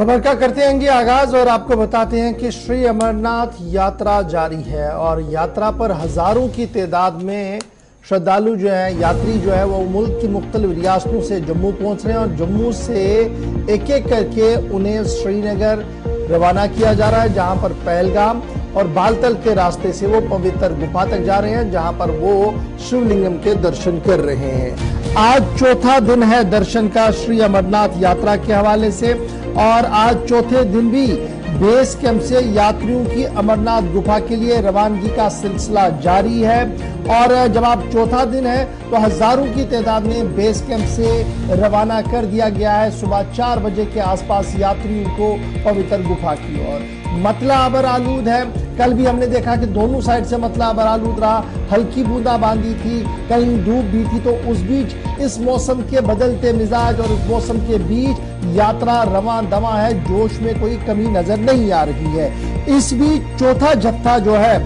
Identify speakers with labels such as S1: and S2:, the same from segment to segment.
S1: खबर का करते हैं आगाज और आपको बताते हैं कि श्री अमरनाथ यात्रा जारी है और यात्रा पर हजारों की तादाद में श्रद्धालु जो है, यात्री जो है, वो मुल्क की मुख्तलिफ रियासतों से जम्मू पहुंच रहे हैं और जम्मू से एक एक करके उन्हें श्रीनगर रवाना किया जा रहा है, जहां पर पहलगाम और बालतल के रास्ते से वो पवित्र गुफा तक जा रहे हैं, जहां पर वो शिवलिंगम के दर्शन कर रहे हैं। आज चौथा दिन है दर्शन का श्री अमरनाथ यात्रा के हवाले से और आज चौथे दिन भी बेस कैंप से यात्रियों की अमरनाथ गुफा के लिए रवानगी का सिलसिला जारी है। और जब आप चौथा दिन है तो हजारों की तादाद में बेस कैंप से रवाना कर दिया गया है। सुबह 4 बजे के आसपास यात्रियों को पवित्र गुफा की ओर। मतला अबर आलूद है। कल भी हमने देखा कि दोनों साइड से मतला अबर आलूद रहा, हल्की बूंदाबांदी थी, कहीं धूप भी थी। तो उस बीच इस मौसम के बदलते मिजाज और इस मौसम के बीच यात्रा रवां दवा है, जोश में कोई कमी नजर नहीं आ रही है। इस बीच चौथा जत्था जो है,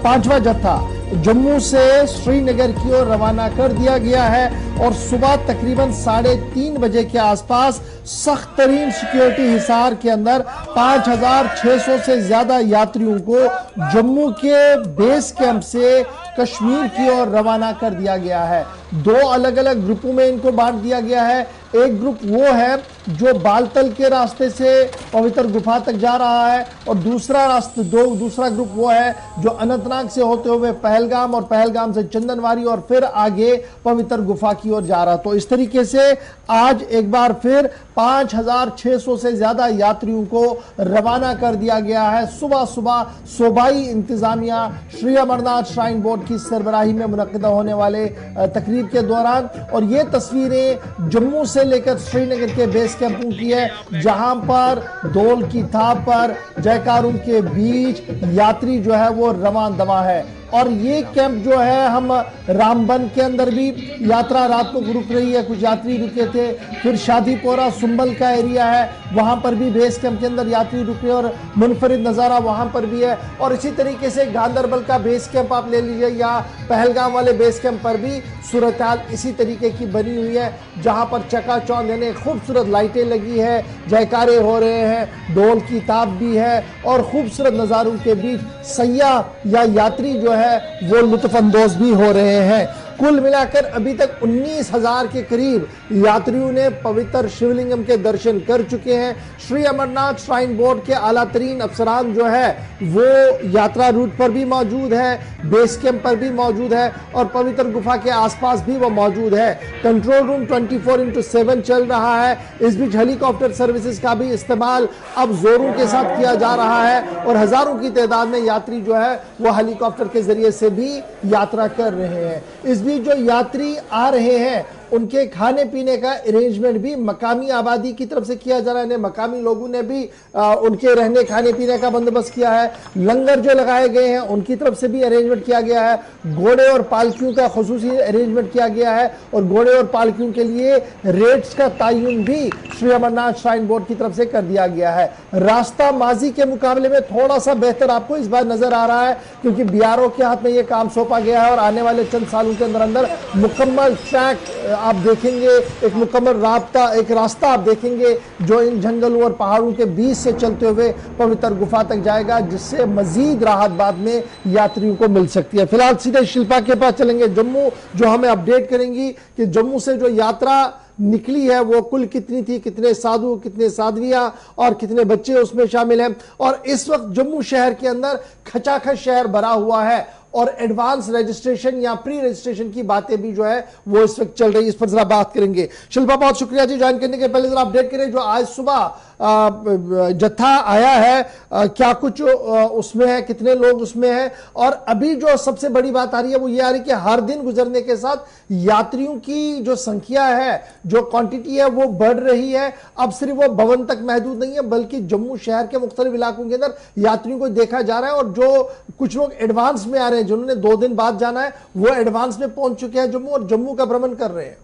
S1: पांचवा जत्था जम्मू से श्रीनगर की ओर रवाना कर दिया गया है और सुबह तकरीबन 3:30 बजे के आसपास सख्त तरीन सिक्योरिटी हिसार के अंदर 5600 से ज्यादा यात्रियों को जम्मू के बेस कैंप से कश्मीर की ओर रवाना कर दिया गया है। 2 अलग अलग ग्रुपों में इनको बांट दिया गया है। एक ग्रुप वो है जो बालतल के रास्ते से पवित्र गुफा तक जा रहा है और दूसरा ग्रुप वो है जो अनंतनाग से होते हुए पहलगाम और पहलगाम से चंदनवारी और फिर आगे पवित्र गुफा की ओर जा रहा। तो इस तरीके से आज एक बार फिर 5600 से ज्यादा यात्रियों को रवाना कर दिया गया है। सुबह सुबह सूबाई इंतजामिया श्री अमरनाथ श्राइन बोर्ड की सरबराही में मुनक्किदा होने वाले तकरीब के दौरान, और ये तस्वीरें जम्मू से लेकर श्रीनगर के बेस कैंपों की है, जहां पर दौल की थाप पर जयकारों के बीच यात्री जो है वो रवान दवा है। और ये कैंप जो है, हम रामबन के अंदर भी यात्रा रात को रुक रही है, कुछ यात्री रुके थे। फिर शादीपोरा सुंबल का एरिया है, वहां पर भी बेस कैंप के अंदर यात्री रुके और मुनफरिद नज़ारा वहां पर भी है। और इसी तरीके से गांधरबल का बेस कैंप आप ले लीजिए या पहलगाम वाले बेस कैंप पर भी सूरत हाल इसी तरीके की बनी हुई है, जहां पर चकाचौंध यानी खूबसूरत लाइटें लगी है, जयकारे हो रहे हैं, ढोल की ताप भी है और खूबसूरत नज़ारों के बीच सयाह या यात्री जो है वो लुत्फ अंदोज भी हो रहे हैं। कुल मिलाकर अभी तक 19,000 के करीब यात्रियों ने पवित्र शिवलिंगम के दर्शन कर चुके हैं। श्री अमरनाथ श्राइन बोर्ड के आला तरीन अफसरान जो है वो यात्रा रूट पर भी मौजूद है, बेस कैंप पर भी मौजूद है और पवित्र गुफा के आसपास भी वो मौजूद है। कंट्रोल रूम 24/7 चल रहा है। इस बीच हेलीकॉप्टर सर्विसेज का भी इस्तेमाल अब जोरों के साथ किया जा रहा है और हजारों की तादाद में यात्री जो है वो हेलीकॉप्टर के जरिए से भी यात्रा कर रहे हैं। इस बीच जो यात्री आ रहे हैं उनके खाने पीने का अरेंजमेंट भी मकामी आबादी की तरफ से किया जा रहा है। मकामी लोगों ने भी उनके रहने खाने पीने का बंदोबस्त किया है। लंगर जो लगाए गए हैं उनकी तरफ से भी अरेंजमेंट किया गया है। घोड़े और पालकियों का खुसूसी अरेंजमेंट किया गया है और घोड़े और पालकियों के लिए रेट्स का तयन भी श्री अमरनाथ श्राइन बोर्ड की तरफ से कर दिया गया है। रास्ता माजी के मुकाबले में थोड़ा सा बेहतर आपको इस बार नजर आ रहा है, क्योंकि बीआरओ के हाथ में यह काम सौंपा गया है और आने वाले चंद सालों के अंदर अंदर मुकम्मल ट्रैक आप देखेंगे, एक मुकम्मल रास्ता आप देखेंगे जो इन जंगलों और पहाड़ों के बीच से चलते हुए पवित्र गुफा तक जाएगा, जिससे मजीद राहत बाद में यात्रियों को मिल सकती है। फिलहाल सीधे शिल्पा के पास चलेंगे जम्मू, जो हमें अपडेट करेंगी कि जम्मू से जो यात्रा निकली है वो कुल कितनी थी, कितने साधु, कितने साध्वियां और कितने बच्चे उसमें शामिल हैं। और इस वक्त जम्मू शहर के अंदर खचाखच शहर भरा हुआ है और एडवांस रजिस्ट्रेशन या प्री रजिस्ट्रेशन की बातें भी जो है वो इस वक्त चल रही है। इस पर जरा बात करेंगे। शिल्पा, बहुत शुक्रिया जी ज्वाइन करने के। पहले जरा अपडेट करें, जो आज सुबह जत्था आया है, क्या कुछ उसमें है, कितने लोग उसमें हैं? और अभी जो सबसे बड़ी बात आ रही है वो ये आ रही है कि हर दिन गुजरने के साथ यात्रियों की जो संख्या है, जो क्वांटिटी है वो बढ़ रही है। अब सिर्फ वो भवन तक महदूद नहीं है, बल्कि जम्मू शहर के मुख्तलिफ इलाकों के अंदर यात्रियों को देखा जा रहा है। और जो कुछ लोग एडवांस में आ रहे हैं, जिन्होंने 2 दिन बाद जाना है, वो एडवांस में पहुंच चुके हैं जम्मू और जम्मू का भ्रमण कर रहे हैं।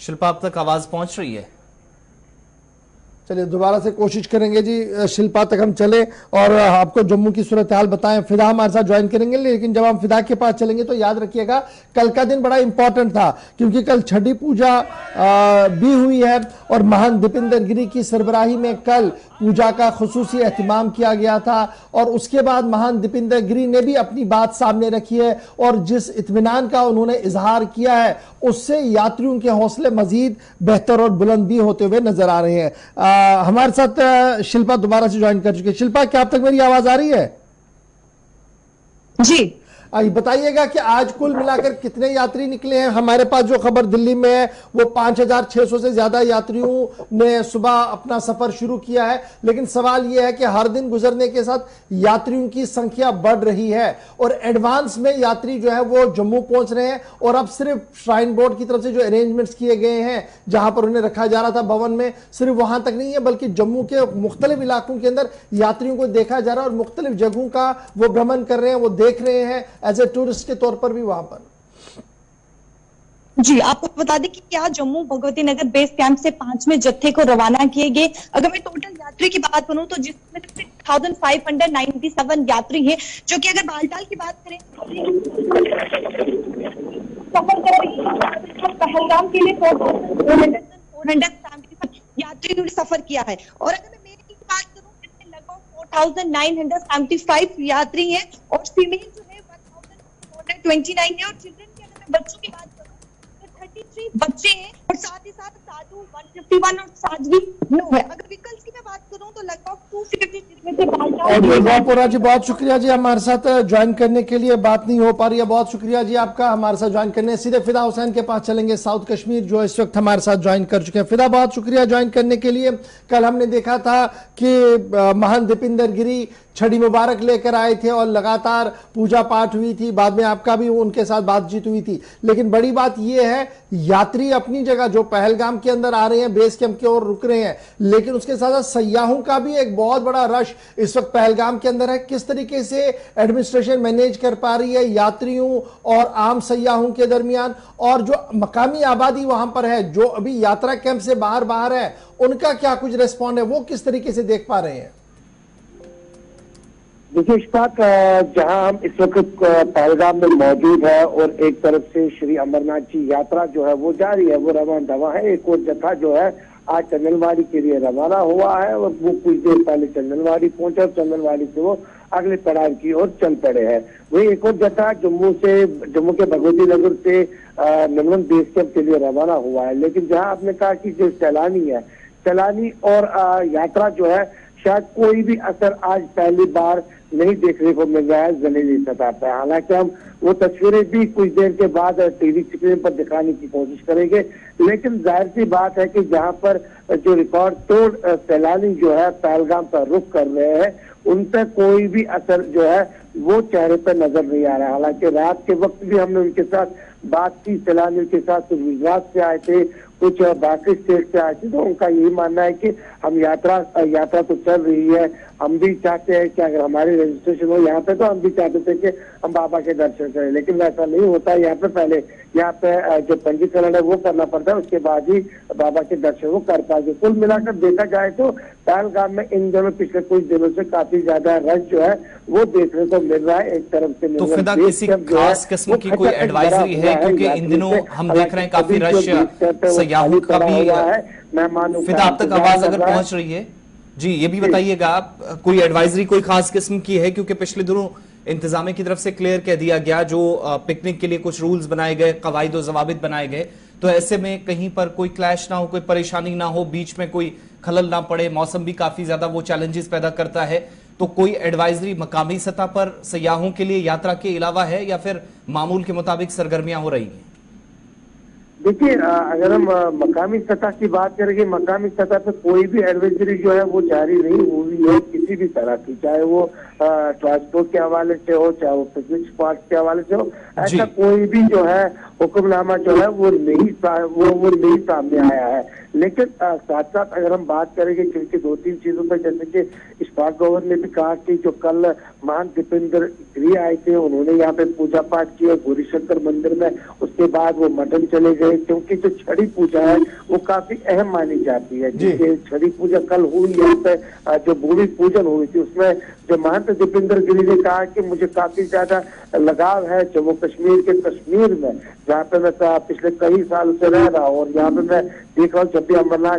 S2: शिल्पा, अब तक आवाज पहुंच रही है?
S1: चलिए दोबारा से कोशिश करेंगे जी शिल्पा तक हम चले और आपको जम्मू की सूरत हाल बताएं। फिदा हमारे साथ ज्वाइन करेंगे, लेकिन जब हम फिदा के पास चलेंगे तो याद रखिएगा कल का दिन बड़ा इंपॉर्टेंट था, क्योंकि कल छठी पूजा भी हुई है और महान दीपेंद्र गिरी की सरबराही में कल पूजा का खुसूसी एहतमाम किया गया था। और उसके बाद महान दीपेंद्र गिरी ने भी अपनी बात सामने रखी है और जिस इत्मीनान का उन्होंने इजहार किया है उससे यात्रियों के हौसले मजीद बेहतर और बुलंद भी होते हुए नजर आ रहे हैं। हमारे साथ शिल्पा दोबारा से ज्वाइन कर चुकी है। शिल्पा, क्या अब तक मेरी आवाज आ रही है?
S2: जी
S1: बताइएगा कि आज कुल मिलाकर कितने यात्री निकले हैं। हमारे पास जो खबर दिल्ली में है वो 5,600 से ज्यादा यात्रियों ने सुबह अपना सफर शुरू किया है, लेकिन सवाल यह है कि हर दिन गुजरने के साथ यात्रियों की संख्या बढ़ रही है और एडवांस में यात्री जो है वो जम्मू पहुंच रहे हैं और अब सिर्फ श्राइन बोर्ड की तरफ से जो अरेंजमेंट्स किए गए हैं जहां पर उन्हें रखा जा रहा था भवन में, सिर्फ वहां तक नहीं है बल्कि जम्मू के मुख्तलिफ इलाकों के अंदर यात्रियों को देखा जा रहा है और मुख्तलिफ जगहों का वो भ्रमण कर रहे हैं, वो देख रहे हैं एज ए टूरिस्ट के तौर पर भी वहां पर।
S2: जी आपको बता दें कि आज जम्मू भगवती नगर बेस कैंप से 5वें जत्थे को रवाना किए गए। अगर मैं टोटल यात्री की बात करूं तो जिसमें 6,597 यात्री हैं, जो कि अगर बालटाल की बात करें सफर कर रही है पहलगाम के लिए 4,475 यात्रियों ने सफर किया है। और अगर मैं मेल की बात करूं जिसमें लगभग 4,975 यात्री हैं और फीमेल जो है 1,429 है और चिल्ड्रन की अगर मैं बच्चों की बात करूं तो 33 बच्चे हैं और साथ ही साथ साधु 151 और साध्वी 9 है। अगर व्हीकल्स की मैं बात करूं तो लगभग 250 जिसमें से
S1: जी बहुत शुक्रिया जी हमारे साथ ज्वाइन करने के लिए। बात नहीं हो पा रही है, बहुत शुक्रिया जी आपका हमारे साथ ज्वाइन करने। सीधे फिदा हुसैन के पास चलेंगे, साउथ कश्मीर, जो इस वक्त हमारे साथ ज्वाइन कर चुके हैं। फिदा, बहुत शुक्रिया ज्वाइन करने के लिए। कल हमने देखा था कि महान दीपेंद्र गिरी छड़ी मुबारक लेकर आए थे और लगातार पूजा पाठ हुई थी, बाद में आपका भी उनके साथ बातचीत हुई थी, लेकिन बड़ी बात यह है यात्री अपनी जगह जो पहलगाम के अंदर आ रहे हैं, बेस कैंप की ओर रुक रहे हैं, लेकिन उसके साथ साथ सयाहों का भी एक बहुत बड़ा रश इस वक्त पहलगाम के अंदर है। किस तरीके से एडमिनिस्ट्रेशन मैनेज कर पा रही है यात्रियों और आम सयाहों के दरमियान, और जो मकामी आबादी वहां पर है जो अभी यात्रा कैंप से बाहर है, उनका क्या कुछ रिस्पॉन्ड है, वो किस तरीके से देख पा रहे हैं?
S3: देखिए इशफाक, जहां हम इस वक्त पहलगाम में मौजूद है और एक तरफ से श्री अमरनाथ जी यात्रा जो है वो जारी है, वो रवाना दवा है। एक और जत्था जो है आज चंदनवाड़ी के लिए रवाना हुआ है और वो कुछ देर पहले चंदनवाड़ी पहुंचा और चंदनवाड़ी से वो अगले पड़ाव की ओर चल पड़े हैं। वही एक और जत्था जम्मू के भगवती नगर से नंदन बेस कैंप के लिए रवाना हुआ है। लेकिन जहां आपने कहा कि जो सैलानी और यात्रा जो है शायद कोई भी असर आज पहली बार नहीं देखने को मिल रहा है जमीनी सतह पर। हालांकि हम वो तस्वीरें भी कुछ देर के बाद टीवी स्क्रीन पर दिखाने की कोशिश करेंगे, लेकिन जाहिर सी बात है कि जहां पर जो रिकॉर्ड तोड़ सैलानी जो है पहलगाम का रुख कर रहे हैं, उन पर कोई भी असर जो है वो चेहरे पर नजर नहीं आ रहा है। हालांकि रात के वक्त भी हमने उनके साथ बात की, सैलानियों के साथ, कुछ गुजरात से आए थे, कुछ बाकी स्टेट से आए थे, तो उनका यही मानना है कि हम यात्रा तो चल रही है, हम भी चाहते हैं कि अगर हमारी रजिस्ट्रेशन हो यहाँ पे तो हम भी चाहते थे कि हम बाबा के दर्शन करें, लेकिन वैसा नहीं होता है। यहाँ पे जो पंजीकरण है वो करना पड़ता है, उसके बाद ही बाबा के दर्शन वो कर पाएंगे। कुल मिलाकर देखा जाए तो पहलगाम में इन दिनों पिछले कुछ दिनों से काफी ज्यादा रश जो है वो देखने को मिल रहा है। एक तरफ से
S4: तो फिदा किसी खास किस्म की कोई एडवाइजरी है, क्योंकि इन दिनों हम देख रहे हैं काफी रश सयाहों का भी है। फिदा आप तक आवाज अगर पहुंच रही है जी, ये भी बताइएगा आप, कोई एडवाइजरी कोई खास किस्म की है? क्योंकि पिछले दिनों इंतजामिया की तरफ से क्लियर कह दिया गया, जो पिकनिक के लिए कुछ रूल्स बनाए गए, कवायद और जवाबित बनाए गए, तो ऐसे में कहीं पर कोई क्लैश ना हो, कोई परेशानी ना हो, बीच में कोई खलल ना पड़े। मौसम भी काफी ज्यादा वो चैलेंजेस पैदा करता है, तो कोई एडवाइजरी मकामी सतह पर सयाहों के लिए यात्रा के अलावा है या फिर मामूल के मुताबिक सरगर्मियां हो रही हैं?
S3: देखिए, अगर हम मकामी सतह की बात करेंगे, मकामी सतह पे कोई भी एडवाइजरी जो है वो जारी नहीं हुई है किसी भी तरह की, चाहे वो ट्रांसपोर्ट के हवाले से हो, चाहे वो पिकनिक स्पॉट के हवाले से हो। ऐसा कोई भी जो है हुक्मनामा जो है वो नहीं सामने आया है। लेकिन साथ साथ अगर हम बात करेंगे क्योंकि दो तीन चीजों पर, जैसे कि इशफाक गवर्नर ने भी कहा कि जो कल महान दीपेंद्र गिरी आए थे, उन्होंने यहाँ पे पूजा पाठ किया गौरी शंकर मंदिर में, उसके बाद वो मटन चले गए, क्योंकि जो छड़ी पूजा है वो काफी अहम मानी जाती है। जैसे छड़ी पूजा कल हुई है, जो भूमि पूजन हुई थी, उसमें जो महंत दीपेंद्र गिरी ने कहा कि मुझे काफी ज्यादा लगाव है जम्मू कश्मीर के कश्मीर में, जहाँ पे मैं पिछले कई साल से रह रहा हूँ, और यहाँ पे मैं देख रहा हूँ जब भी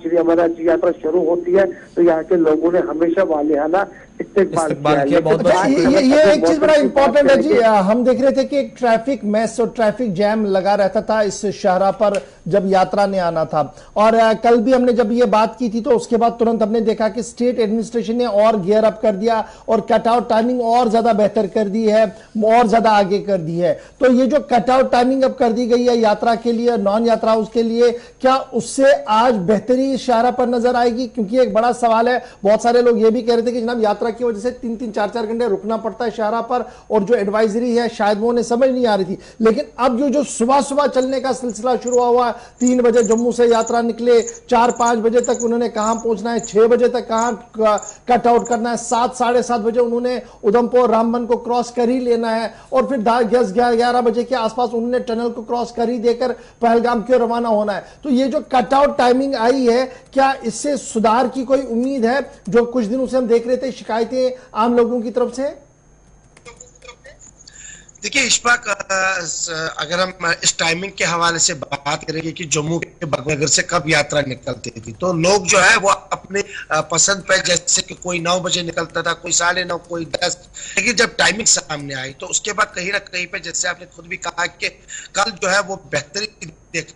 S3: श्री अमरनाथ जी यात्रा शुरू होती है तो यहाँ के लोगों ने हमेशा वालेहाना इस्तेकबाल किया।
S1: ये एक चीज बड़ा इंपॉर्टेंट है जी, हम देख रहे थे कि एक ट्रैफिक मैस और ट्रैफिक जैम लगा रहता था इस शाहराह पर जब यात्रा ने आना था, और कल भी हमने जब ये बात की थी तो उसके बाद तुरंत हमने देखा कि स्टेट एडमिनिस्ट्रेशन ने और गियर अप कर दिया और कटआउट टाइमिंग और ज्यादा बेहतर कर दी है, और ज्यादा आगे कर दी है। तो ये जो कटआउट टाइमिंग अब कर दी गई है यात्रा के लिए, नॉन यात्रा उसके लिए, क्या उससे आज बेहतरी शाहराह पर नजर आएगी? क्योंकि एक बड़ा सवाल है, बहुत सारे लोग ये भी कह रहे थे कि जनाब यात्रा की वजह से 3-3, 4-4 घंटे रुकना पड़ता है शाहराह पर, और जो एडवाइजरी है शायद वो उन्हें समझ नहीं आ रही थी। लेकिन अब जो सुबह सुबह चलने का सिलसिला शुरू हुआ, 3 बजे जम्मू से यात्रा निकले, 4-5 बजे तक उन्होंने कहां पहुंचना है, 6 बजे तक कहां कट आउट करना है, 7, साढ़े 7 बजे उन्होंने उधमपुर रामबन को क्रॉस कर ही लेना है, और फिर 10-11 बजे के आसपास उन्होंने टनल को क्रॉस कर ही देकर पहलगाम की ओर रवाना होना है। तो ये जो कटआउट टाइमिंग आई है, क्या इससे सुधार की कोई उम्मीद है? जो कुछ दिनों से हम देख रहे थे शिकायतें आम लोगों की तरफ से।
S5: देखिए इशफाक, अगर हम इस टाइमिंग के हवाले से बात करेंगे कि जम्मू के बागनगर से कब यात्रा निकलती थी, तो लोग जो है वो अपने पसंद पे, जैसे कि कोई 9 बजे निकलता था, कोई 9:30, कोई 10, लेकिन जब टाइमिंग सामने आई तो उसके बाद कहीं ना कहीं पे, जैसे आपने खुद भी कहा कि कल जो है वो बेहतरी देख,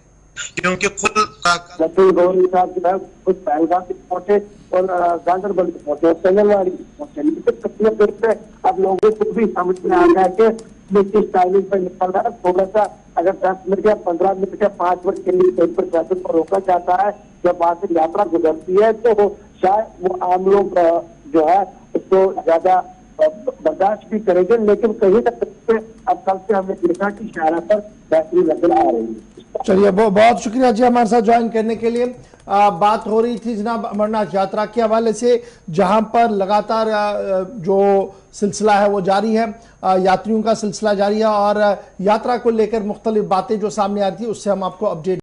S5: क्योंकि खुद
S3: साहब जो है खुद पहलगाम पहुंचे और गांधरबल पहुंचे और तंगलवाड़ी पहुंचे, लेकिन अब लोगों को भी समझ में आ गया कि किस टाइमिंग पर निकल रहा है। थोड़ा सा अगर 10 मिनट या 15 मिनट या 5 मिनट के लिए कहीं पर ट्रैफिक को रोका जाता है, जब वहां से यात्रा गुजरती है, तो शायद वो आम लोग जो है उसको ज्यादा बर्दाश्त भी करेंगे। लेकिन कहीं ना कहीं अब कल से हमने देखा कि शाहराह पर बेहतरी नजर आ रही है।
S1: चलिए, बहुत शुक्रिया जी हमारे साथ ज्वाइन करने के लिए। बात हो रही थी जनाब अमरनाथ यात्रा के हवाले से, जहां पर लगातार जो सिलसिला है वो जारी है, यात्रियों का सिलसिला जारी है, और यात्रा को लेकर मुख्तलिफ बातें जो सामने आ रही थी उससे हम आपको अपडेट